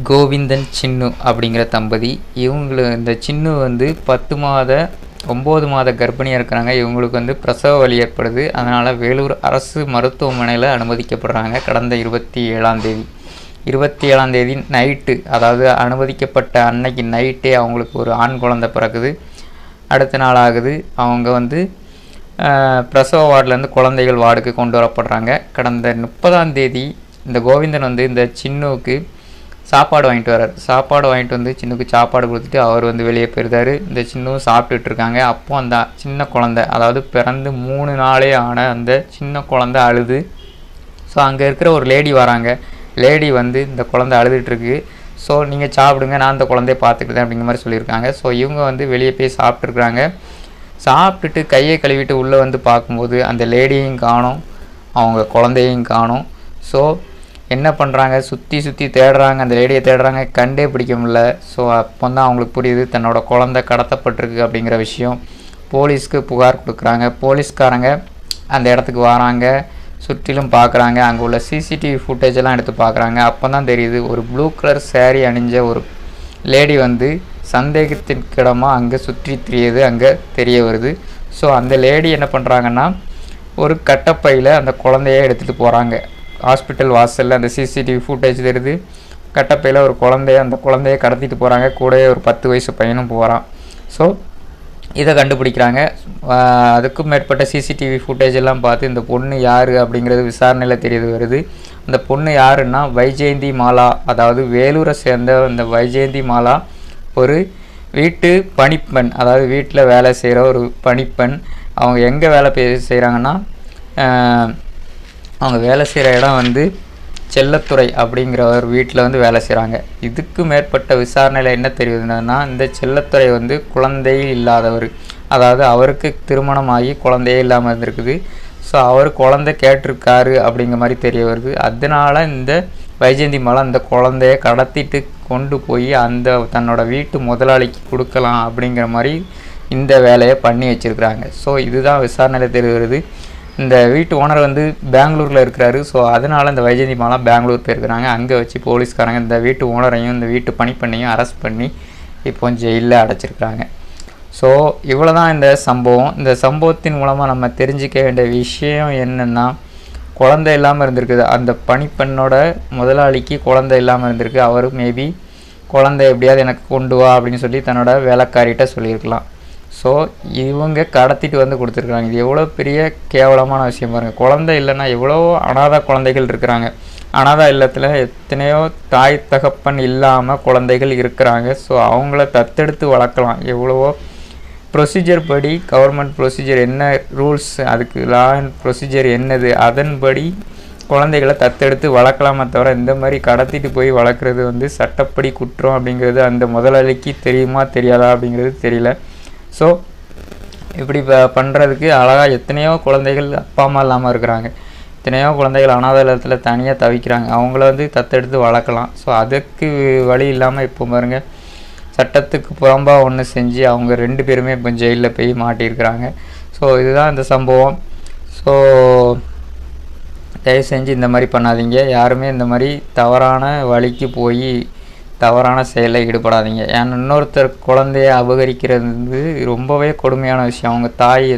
கோவிந்தன் சின்னு அப்படிங்கிற தம்பதி. இந்த சின்னு வந்து 9 மாத கர்ப்பிணியாக இருக்கிறாங்க. இவங்களுக்கு வந்து பிரசவ வலி ஏற்படுது. அதனால் வேலூர் அரசு மருத்துவமனையில் அனுமதிக்கப்படுறாங்க. கடந்த 27ஆம் தேதி நைட்டு, அதாவது அனுமதிக்கப்பட்ட அன்னைக்கு நைட்டே அவங்களுக்கு ஒரு ஆண் குழந்தை பிறக்குது. அடுத்த நாள் ஆகுது, அவங்க வந்து பிரசவ வார்டிலேருந்து குழந்தைகள் வார்டுக்கு கொண்டு வரப்படுறாங்க. கடந்த 30ஆம் தேதி இந்த கோவிந்தன் வந்து இந்த சின்னுவுக்கு சாப்பாடு வாங்கிட்டு வந்து சின்னுக்கு சாப்பாடு கொடுத்துட்டு அவர் வந்து வெளியே போயிருந்தார். இந்த சின்னுவும் சாப்பிட்டுட்டு இருக்காங்க. அப்போ அந்த சின்ன குழந்தை, அதாவது பிறந்து 3 நாளே ஆன அந்த சின்ன குழந்தை அழுது. ஸோ அங்கே இருக்கிற ஒரு லேடி வராங்க. லேடி வந்து இந்த குழந்தை அழுதுட்டுருக்கு. ஸோ நீங்கள் சாப்பிடுங்க, நான் இந்த குழந்தைய பார்த்துக்கிட்டேன் அப்படிங்கிற மாதிரி சொல்லியிருக்காங்க. ஸோ இவங்க வந்து வெளியே போய் சாப்பிட்ருக்குறாங்க. சாப்பிட்டுட்டு கையை கழுவிட்டு உள்ளே வந்து பார்க்கும்போது அந்த லேடியையும் காணோம், அவங்க குழந்தையும் காணோம். ஸோ என்ன பண்ணுறாங்க, சுற்றி தேடுறாங்க, அந்த லேடியை தேடுறாங்க, கண்டே பிடிக்க முடியல. ஸோ அப்போ தான் அவங்களுக்கு புரியுது தன்னோட குழந்தை கடத்தப்பட்டிருக்கு அப்படிங்கிற விஷயம். போலீஸ்க்கு புகார் கொடுக்குறாங்க. போலீஸ்காரங்க அந்த இடத்துக்கு வராங்க, சுற்றிலும் பார்க்குறாங்க. அங்கே உள்ள சிசிடிவி ஃபுட்டேஜெல்லாம் எடுத்து பார்க்குறாங்க. அப்போ தான் தெரியுது, ஒரு ப்ளூ கலர் சேரீ அணிஞ்ச ஒரு லேடி வந்து சந்தேகத்திற்கிடமாக அங்கே சுற்றி திரியுது, அங்கே தெரிய வருது. ஸோ அந்த லேடி என்ன பண்ணுறாங்கன்னா, ஒரு கட்டப்பையில் அந்த குழந்தைய எடுத்துகிட்டு போகிறாங்க. ஹாஸ்பிட்டல் வாசலில் அந்த சிசிடிவி ஃபுட்டேஜ் தெரியுது. கட்டப்பையில் ஒரு அந்த குழந்தைய கடத்திட்டு போகிறாங்க. கூடவே ஒரு 10 வயசு பையனும் போகிறான். ஸோ இதை கண்டுபிடிக்கிறாங்க. அதுக்கும் மேற்பட்ட சிசிடிவி ஃபுட்டேஜ் எல்லாம் பார்த்து இந்த பொண்ணு யார் அப்படிங்கிறது விசாரணையில் தெரிய வருது. அந்த பொண்ணு யாருன்னா வைஜெயந்தி மாலா, அதாவது வேலூரை சேர்ந்த அந்த வைஜெயந்தி மாலா ஒரு வீட்டு பணிப்பெண், அதாவது வீட்டில் வேலை செய்கிற ஒரு பணிப்பெண். அவங்க எங்கே வேலை செய்கிறாங்கன்னா, அவங்க வேலை செய்கிற இடம் வந்து செல்லத்துறை அப்படிங்கிற ஒரு வீட்டில் வந்து வேலை செய்கிறாங்க. இதுக்கு மேற்பட்ட விசாரணையில் என்ன தெரியுதுன்னா, இந்த செல்லத்துறை வந்து குழந்தையே இல்லாதவர், அதாவது அவருக்கு திருமணமாகி குழந்தையே இல்லாமல் இருந்திருக்குது. ஸோ அவர் குழந்தை கேட்டிருக்காரு அப்படிங்கிற மாதிரி தெரிய வருது. அதனால் இந்த வைஜெயந்தி மாலா அந்த குழந்தைய கடத்திட்டு கொண்டு போய் தன்னோட வீட்டு முதலாளிக்கு கொடுக்கலாம் அப்படிங்கிற மாதிரி இந்த வேலையை பண்ணி வச்சுருக்குறாங்க. ஸோ இதுதான் விசாரணையில் தெரிய வருது. இந்த வீட்டு ஓனர் வந்து பெங்களூரில் இருக்கிறாரு. ஸோ அதனால் இந்த வைஜெயந்தி மாலா பெங்களூர் போயிருக்கிறாங்க. அங்கே வச்சு போலீஸ்காரங்க இந்த வீட்டு ஓனரையும் இந்த வீட்டு பணிப்பெண்ணையும் அரெஸ்ட் பண்ணி இப்போ ஜெயிலில் அடைச்சிருக்கிறாங்க. ஸோ இவ்வளோ தான் இந்த சம்பவம். இந்த சம்பவத்தின் மூலமாக நம்ம தெரிஞ்சிக்க வேண்டிய விஷயம் என்னென்னா, குழந்தை இல்லாமல் இருந்திருக்குது. அந்த பணிப்பெண்ணோட முதலாளிக்கு குழந்தை இல்லாமல் இருந்திருக்கு. அவர் மேபி குழந்தை எப்படியாவது எனக்கு கொண்டு வா அப்படின்னு சொல்லி தன்னோட வேலைக்காரிகிட்ட சொல்லியிருக்கலாம். ஸோ இவங்க கடத்திட்டு வந்து கொடுத்துருக்குறாங்க. இது எவ்வளோ பெரிய கேவலமான விஷயம் பாருங்கள். குழந்தை இல்லைன்னா எவ்வளோ அனாதை குழந்தைகள் இருக்கிறாங்க. அனாதை இல்லத்தில் எத்தனையோ தாய் தகப்பன் இல்லாமல் குழந்தைகள் இருக்கிறாங்க. ஸோ அவங்கள தத்தெடுத்து வளர்க்கலாம். எவ்வளவோ ப்ரொசீஜர் படி, கவர்மெண்ட் ப்ரொசீஜர் என்ன ரூல்ஸ், அதுக்கு லா அண்ட் ப்ரொசீஜர் என்னது, அதன்படி குழந்தைகளை தத்தெடுத்து வளர்க்கலாமே தவிர இந்த மாதிரி கடத்திட்டு போய் வளர்க்குறது வந்து சட்டப்படி குற்றம் அப்படிங்கிறது அந்த முதலாளிக்கு தெரியுமா தெரியாதா அப்படிங்கிறது தெரியல. ஸோ இப்படி பண்ணுறதுக்கு அழகாக எத்தனையோ குழந்தைகள் அப்பா அம்மா இல்லாமல் இருக்கிறாங்க. எத்தனையோ குழந்தைகள் அனாதை இல்லத்தில் தனியாக தவிக்கிறாங்க. அவங்கள வந்து தத்தெடுத்து வளர்க்கலாம். ஸோ அதுக்கு வழி இல்லாமல் இப்போ பாருங்கள், சட்டத்துக்கு புறம்பாக ஒன்று செஞ்சு அவங்க 2 பேருமே இப்போ ஜெயிலில் போய் மாட்டியிருக்கிறாங்க. ஸோ இதுதான் இந்த சம்பவம். ஸோ தயவு செஞ்சு இந்த மாதிரி பண்ணாதீங்க. யாருமே இந்த மாதிரி தவறான வழிக்கு போய் தவறான செயலில் ஈடுபடாதீங்க. ஏன்னா இன்னொருத்தர் குழந்தைய அபகரிக்கிறது வந்து ரொம்பவே கொடுமையான விஷயம். அவங்க தாய்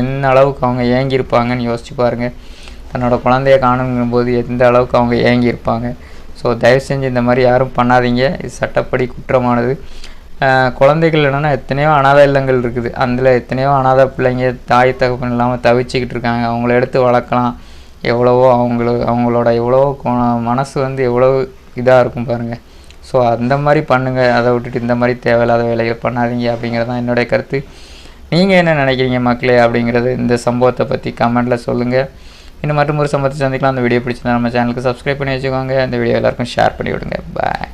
என்ன அளவுக்கு அவங்க ஏங்கியிருப்பாங்கன்னு யோசிச்சு பாருங்கள். தன்னோட குழந்தைய காணுங்கும் போது எந்த அளவுக்கு அவங்க ஏங்கியிருப்பாங்க. ஸோ தயவு செஞ்சு இந்த மாதிரி யாரும் பண்ணாதீங்க. இது சட்டப்படி குற்றமானது. குழந்தைகள் என்னென்னா எத்தனையோ அனாதை இல்லங்கள் இருக்குது. அதில் எத்தனையோ அனாதை பிள்ளைங்க தாய் தகப்பன் இல்லாமல் தவிச்சிக்கிட்டு இருக்காங்க. அவங்கள எடுத்து வளர்க்கலாம். எவ்வளவோ அவங்களோட எவ்வளோ மனசு வந்து எவ்வளோ இதாக இருக்கும் பாருங்கள். ஸோ அந்த மாதிரி பண்ணுங்கள். அதை விட்டுட்டு இந்த மாதிரி தேவையில்லாத வேலைகள் பண்ணாதீங்க அப்படிங்கிறது தான் என்னுடைய கருத்து. நீங்கள் என்ன நினைக்கிறீங்க மக்களே அப்படிங்கிறது இந்த சம்பவத்தை பற்றி கமெண்ட்டில் சொல்லுங்கள். இன்னும் மற்றும் ஒரு சம்பவத்தை சந்திக்கலாம். அந்த வீடியோ பிடிச்சிருந்தா நம்ம சேனலுக்கு சப்ஸ்கிரைப் பண்ணி வச்சுக்கோங்க. அந்த வீடியோ எல்லாருக்கும் ஷேர் பண்ணி விடுங்க. பாய்.